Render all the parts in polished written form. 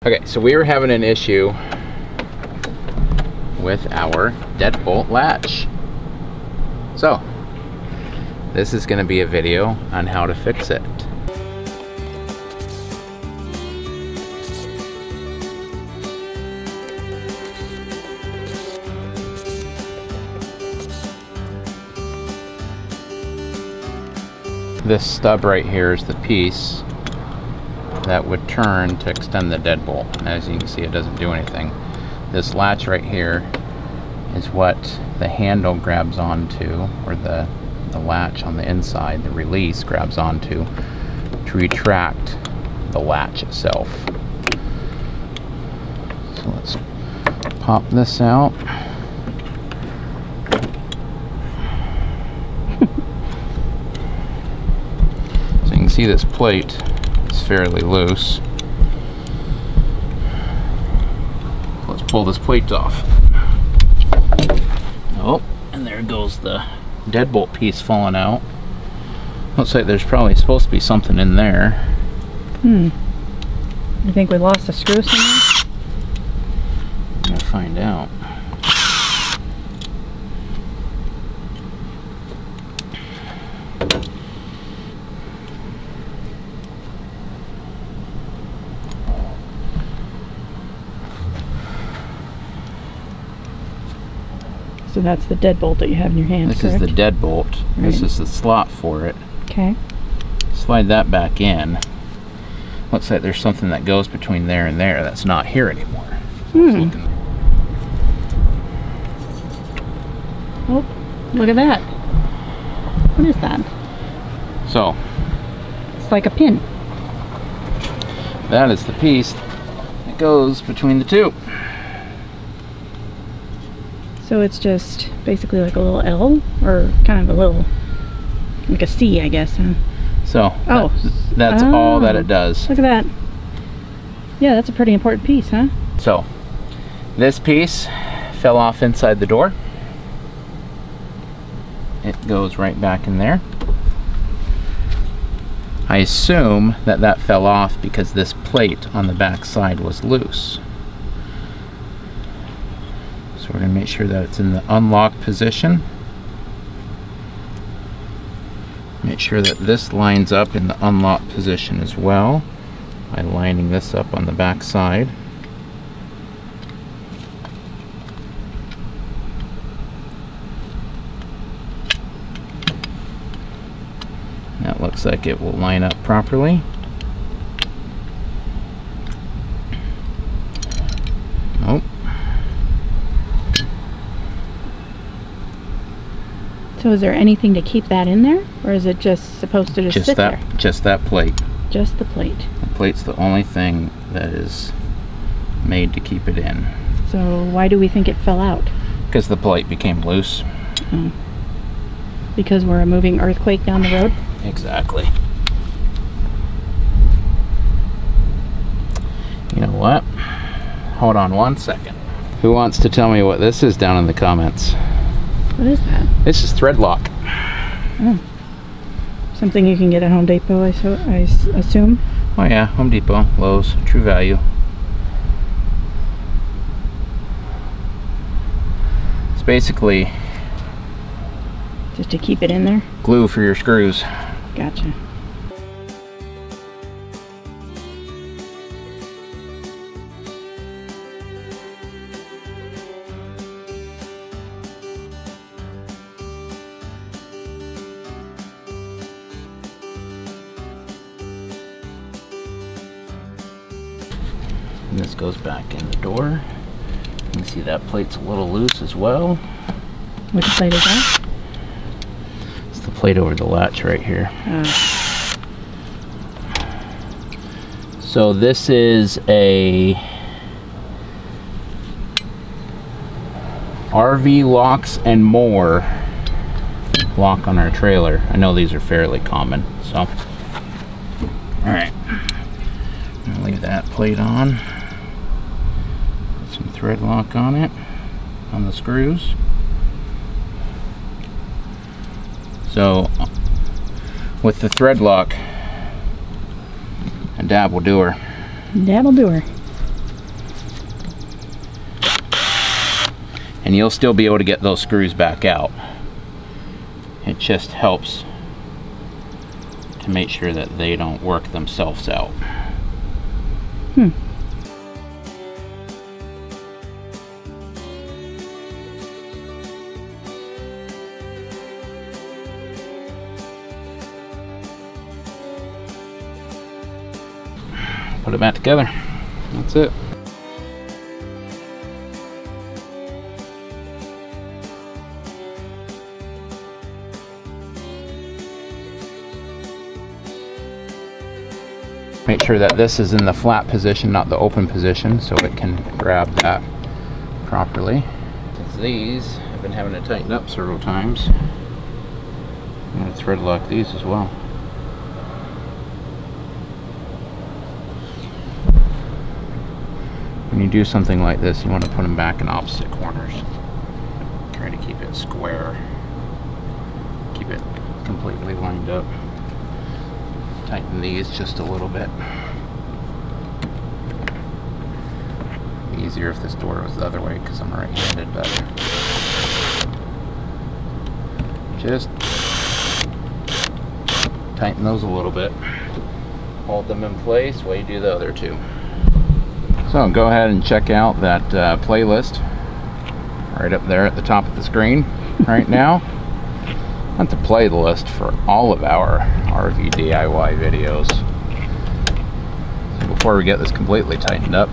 Okay, so we were having an issue with our deadbolt latch. So, this is going to be a video on how to fix it. This stub right here is the piece that would turn to extend the deadbolt. And as you can see, it doesn't do anything. This latch right here is what the handle grabs onto, or the latch on the inside, the release grabs onto to retract the latch itself. So let's pop this out. So you can see this plate is fairly loose. Let's pull this plate off. Oh, and there goes the deadbolt piece falling out. Looks like there's probably supposed to be something in there. You think we lost a screw somewhere? I'm gonna find out. So that's the deadbolt that you have in your hand, This correct? is the deadbolt. Right. This is the slot for it. Okay. Slide that back in. Looks like there's something that goes between there and there that's not here anymore. Oh, look at that. What is that? So, It's like a pin. that is the piece that goes between the two. So it's just basically like a little L, or kind of a little, like a C, I guess, huh? So, Oh. that's all that it does. Look at that. Yeah, that's a pretty important piece, huh? So, this piece fell off inside the door. It goes right back in there. I assume that that fell off because this plate on the back side was loose. So we're going to make sure that it's in the unlock position. Make sure that this lines up in the unlock position as well by lining this up on the back side. That looks like it will line up properly. Nope. So is there anything to keep that in there? Or is it just supposed to just sit there? Just that plate. Just the plate. The plate's the only thing that is made to keep it in. So why do we think it fell out? Because the plate became loose. Oh. Because we're a moving earthquake down the road? Exactly. You know what? Hold on one second. Who wants to tell me what this is down in the comments? What is that? This is thread lock. Oh. Something you can get at Home Depot, I assume? Oh yeah, Home Depot, Lowe's, True Value. It's basically Just to keep it in there? glue for your screws. Gotcha. And this goes back in the door. You can see that plate's a little loose as well. Which plate is that? It's the plate over the latch right here. So this is a RV Locks and More lock on our trailer. I know these are fairly common, so. All right, I'm gonna leave that plate on. Put some thread lock on it, on the screws. So with the thread lock, a dab will do her. That'll do her. and you'll still be able to get those screws back out. It just helps to make sure that they don't work themselves out. Put it back together. That's it. Make sure that this is in the flat position, not the open position, so it can grab that properly. These I've been having to tighten up several times. I'm going to thread lock these as well. When you do something like this, you want to put them back in opposite corners. Try to keep it square. Keep it completely lined up. Tighten these just a little bit. Be easier if this door was the other way because I'm right-handed, but just tighten those a little bit. Hold them in place while you do the other two. So go ahead and check out that playlist right up there at the top of the screen right now. That's a playlist for all of our RV DIY videos. So before we get this completely tightened up,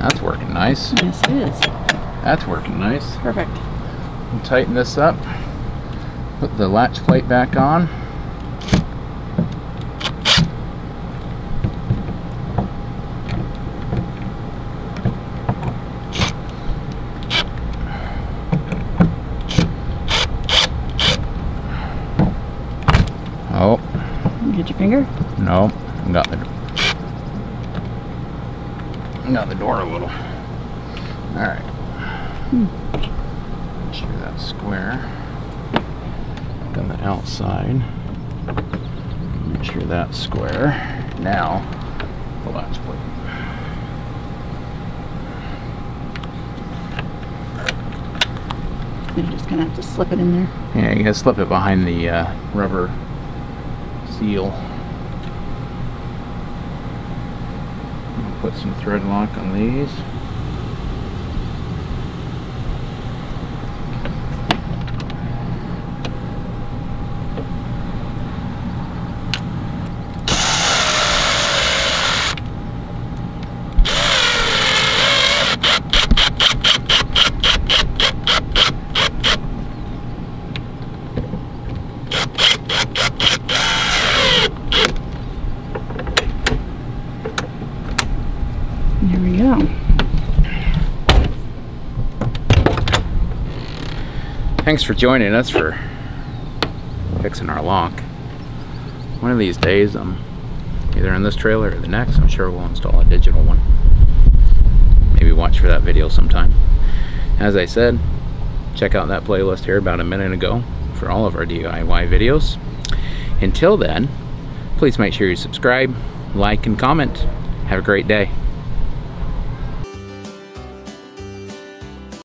that's working nice. Yes, it is. That's working nice. Perfect. And tighten this up. Put the latch plate back on. Oh. Get your finger? No, got the door a little. All right. Make sure that's square. On the outside. Make sure that's square. Now, the latch plate. You just kind of have to slip it in there. Yeah, you gotta slip it behind the rubber seal. Put some thread lock on these. There we go. Thanks for joining us for fixing our lock. One of these days, either in this trailer or the next, I'm sure we'll install a digital one. Maybe watch for that video sometime. As I said, check out that playlist here about a minute ago for all of our DIY videos. Until then, please make sure you subscribe, like, and comment. Have a great day.